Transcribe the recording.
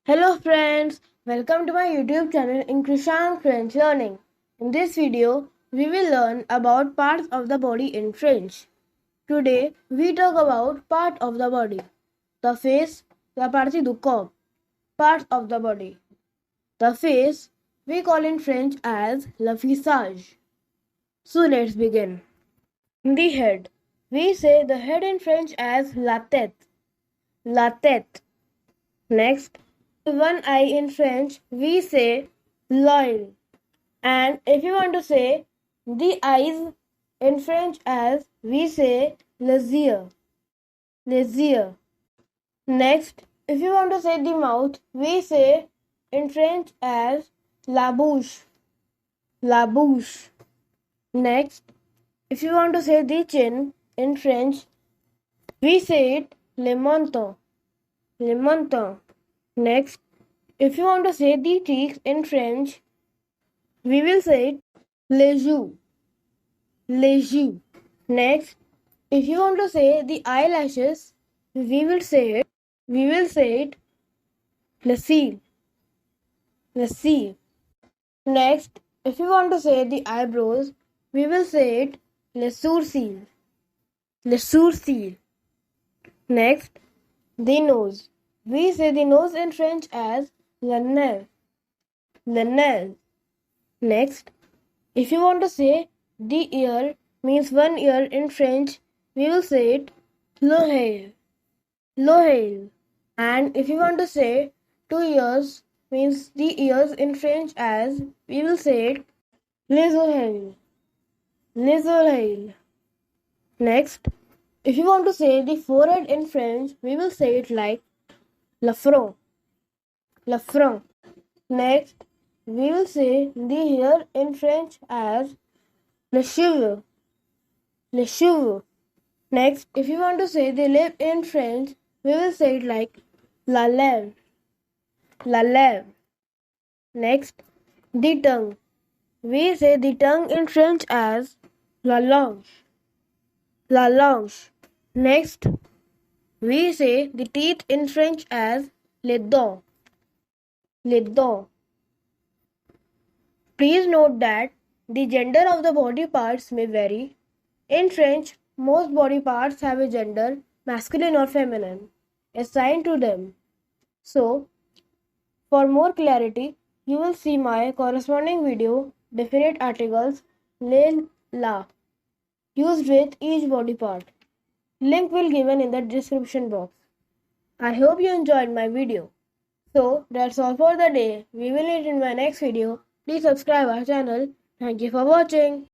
Hello friends, welcome to my YouTube channel Increasing French Learning. In this video, we will learn about parts of the body in French. Today, we talk about part of the body. The face, la partie du corps, parts of the body. The face, we call in French as le visage. So let's begin. The head, we say the head in French as la tête. La tête. Next, one eye in French, we say l'œil. And if you want to say the eyes in French as, we say les yeux. Les yeux. Next, if you want to say the mouth, we say in French as la bouche. La bouche. Next, if you want to say the chin in French, we say it le menton. Le menton. Next, if you want to say the cheeks in French, we will say it les joues. Les joues. Next, if you want to say the eyelashes, we will say it les cils. Les cils. Next, if you want to say the eyebrows, we will say it les sourcils. Les sourcils. Next, the nose. We say the nose in French as la nez. La nez. Next, if you want to say the ear, means one ear in French, we will say it l'oreille. L'oreille. And if you want to say 2 ears, means the ears in French as, we will say it les oreilles. Les oreilles. Next, if you want to say the forehead in French, we will say it like le front. Le front. Next, we will say the hair in French as les cheveux. Les cheveux. Next, if you want to say the lip in French, we will say it like la lèvre. La lèvre. Next, the tongue. We say the tongue in French as la langue. La langue. Next, we say the teeth in French as les dents. Les dents. Please note that the gender of the body parts may vary. In French, most body parts have a gender, masculine or feminine, assigned to them. So, for more clarity, you will see my corresponding video, definite articles, le, la, used with each body part. Link will be given in the description box. I hope you enjoyed my video. So, that's all for the day. We will meet in my next video. Please subscribe our channel. Thank you for watching.